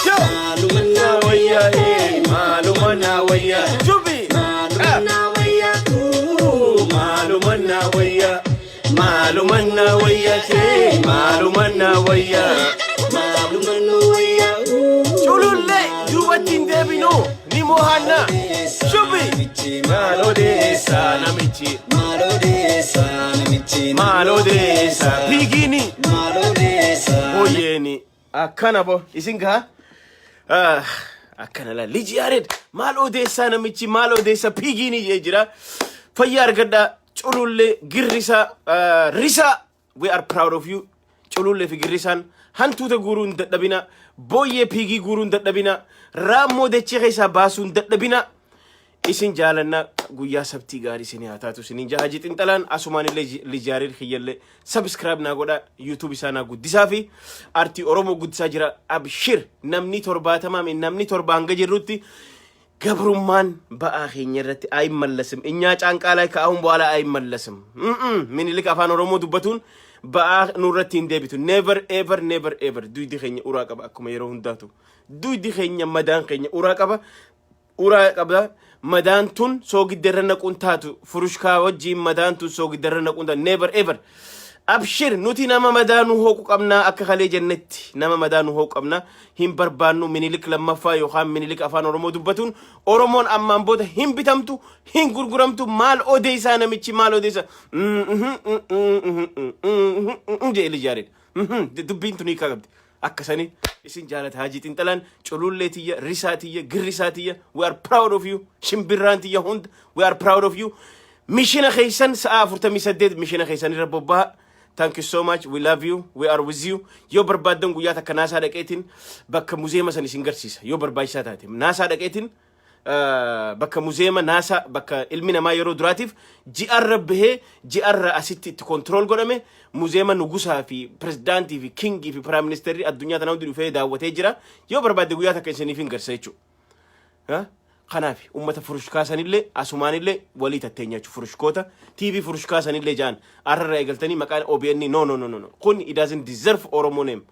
malumana waya malumana waya jubi malumana waya malumana waya Malumana waya Chululle duwatin debino ni mohana shubi Malodesa namichi Malodesa bigini Malodesa oyeni akana bo isinga akana la lijiared Malodesa namichi Malodesa bigini yejira fayyar gada Chululle girrisa risa we are proud of you Chululle fi girrisan hantu ta gurun dadabina boye pigi gurun dadabina ramo de chirisa basun dadabina isin jalanna guyya sabti gari sini hatatu sinin jahaji tintalan asumani li jarir khiyalle subscribe na goda youtube sana guddisa fi arti oromo guddisa jira abshir namni torbatama min namni torbanga jirrutti Gabrumman ba'a keenyarratti ay mallasam inya caanqaalay ka ahun bwala ay mallasam minilik afaan oromoo dubbatun ba'a nurratti deebitu never ever duydi keenya uraa qaba akkuma yeroo hundaatu duydi keenya madaan keenya uraa qaba madaan tun soo gidderra naquun taatu furushkaa wajjiin madaan tun soo gidderra naquun taatu never ever abshir nuti nama madaanu hoqu qabna akka khalee jannetti nama madaanu hoqu qabna hin barbaannu minilik lammaffaa yookaan minilik afaan oromoo dubbatun oromoon ammaan booda hin bitamtu hin gurguramtu maal odeessaa namichi maal odeessa jeeli jaared dubbiin tuni qabdi akkasani isin jaalata haji tintalan cululleetiyya risaatiyya girrisaatiyya we are proud of you shimbirraantiyya hund we are proud of you mishina khaysan sa'a 48 mishina khaysan rabbobba Thank you so much. We love you. We are with you. Yo barbaadan guyyaa takka naasaa dhaqeetiin bakka muzeema san isin garsiisa. Yo barbaachisaa taate. Naasaa dhaqeetiin bakka muzeema naasaa bakka ilmi namaa yeroo duraatiif ji'arra bahee ji'arra asitti itti kontrool godhame muzeema nugusaa fi pirezidaantii fi kingii fi piraayim ministeerri addunyaa tanaa hundi dhufee daawwatee jira. Yo barbaadde guyyaa takka isiniif hin garsa jechuudha. Kanaaf ummata furushkaa sanillee asumaanillee walii tatteenya jechuudha furushkoota TV furushkaa sanillee jaan arra eegaltanii maqaan OBN no kun it doesn't deserve Oromo name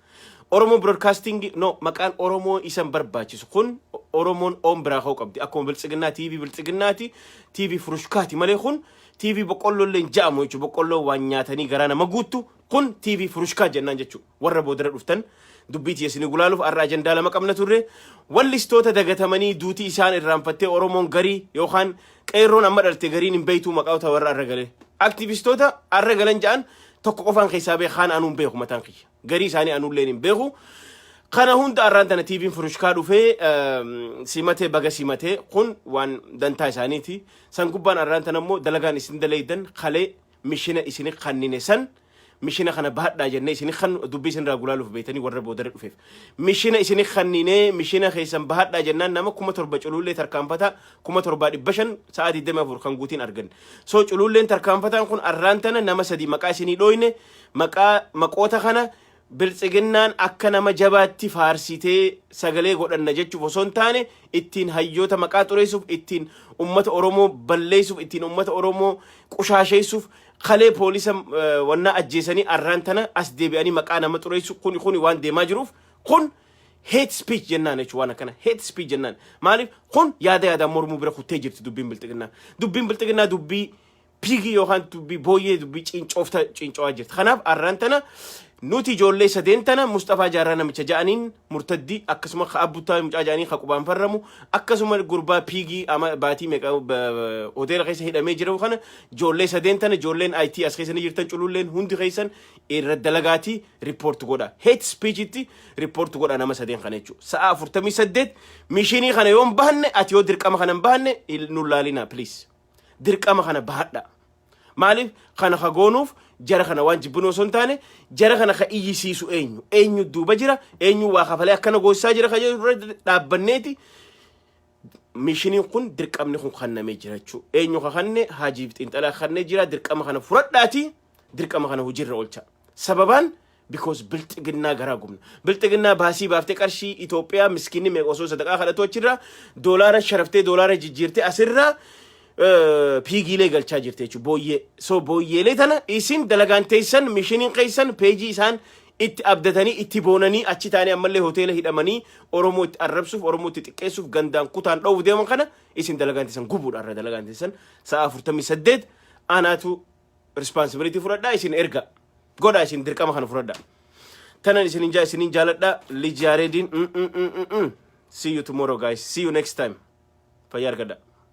Oromo broadcasting no maqaan Oromo isan barbaachisu kun Oromoon ombraa hoo qabdi akkuma biltsiginnaa TV biltsiginnaati TV furushkaati malee kun TV boqqollolleen jaamu jechuudha boqqolloo waan nyaatanii garaa nama guuttu kun TV furushkaa jennaan jechuudha warra boodara dhuftan dubbiti yesini gulaaluuf arra ajenda lama qabna turre wallistoota dagatamanii duuti isaan irraanfattee Oromoon garii yookaan qeerroon amma dhalte gariin hin beeytu maqaawta warra arra galee aktivistoota arra galan ja'an tokko qofaan keessaa bee kaan anuun beeku mataan kiyya garii isaanii anuulleen hin beeku kana hunda arraan tana TV'n furushkaa dhufee simatee baga simatee kun waan dantaa isaaniiti san gubbaan arraan tana immoo dalagaan isin daleeydan kalee mishina isini qannine san mishina kana bahadhaa jenne isini kan dubbii isin irraa gulaaluuf beeytanii warra boodara dhufeef mishina isini qannine mishina keessan bahadhaa jennaan nama 1700 culullee tarkaanfata 1700 sa'aatii 24 kan guutiin argan so cululleen tarkaanfataan kun arraan tana nama 3 maqaa isinii dhooyne maqaa maqoota kana biltsiginnaan akka nama jabaatti faarsitee sagalee godhanna jechuuf osoo hin taane ittiin hayyoota maqaa xureessuuf ittiin ummata Oromoo balleessuuf ittiin ummata Oromoo qushaasheessuuf kalee poolisa wanna ajjeesanii arraan tana as deebi'anii maqaa nama xureessu kuni waan deemaa jiruuf kun hate speech jennaan jechuun waan akkana hate speech jennaan maaliif kun yaada mormuu bira kuttee jirti dubbiin biltsiginnaa dubbii piigii yookaan dubbii booyyee dubbii cincoo jirti kanaaf arraan tana nuti ijoollee sadeen tana Mustafaa Jaarraa namicha ja'aniin murtaddii akkasuma Abbuttaa mucaa ja'anii qubaan farramu akkasuma gurbaa piigii ama baatii meeqa hoteela keessa hidhamee jiru kana ijoollee sadeen tana ijoolleen IT as keessa jirtan cululleen hundi keessan irra dalagaatii report godha hate speech itti report godha nama sadeen kana jechuudha sa'a 48 mishinii kana yoon bahanne ati yoo dirqama kana bahanne nu laalina please dirqama kana bahadha maaliif kana khagoonuuf jara kana waan jibbinoo son taane jara kana ka iyyisiisu eenyu duuba jira eenyu waa kafalee akkana goosisaa jira ka dhaabbanneeti mishiniin kun dirqamni kun kannamee jira jechuu eenyu ka kanne haajiif xiinxalaa kannee jira dirqama kana fudhadhaati dirqama kana hojiirra oolcha sababaan because biltsiginnaa garaa gubna biltsiginnaa baasii baaftee qarshii Itoophiyaa miskiinni meeqosoo sadaqaa kadhatoo achirraa doolaara sharaftee doolaara jijjiirtee asirraa piigiilee galchaa jirte jechuudha booyyee so booyyeelee tana isin dalagaan teessan mishiniin keessan peejii isaan itti abdatanii itti boonanii achi taanii ammallee hoteela hidhamanii Oromoo itti arrabsuuf Oromoo itti xiqqeessuuf gandaan kutaan dhoofu deeman kana isin dalagaan teessan gubuudhaan dalagaan teessan sa'a 48 anaatu responsibility fudhadhaa isin erga godha isin dirqama kana fudhadhaa tanan isinin jaaladhaa Lijaareediin see you tomorrow guys see you next time fayyaa argadhaa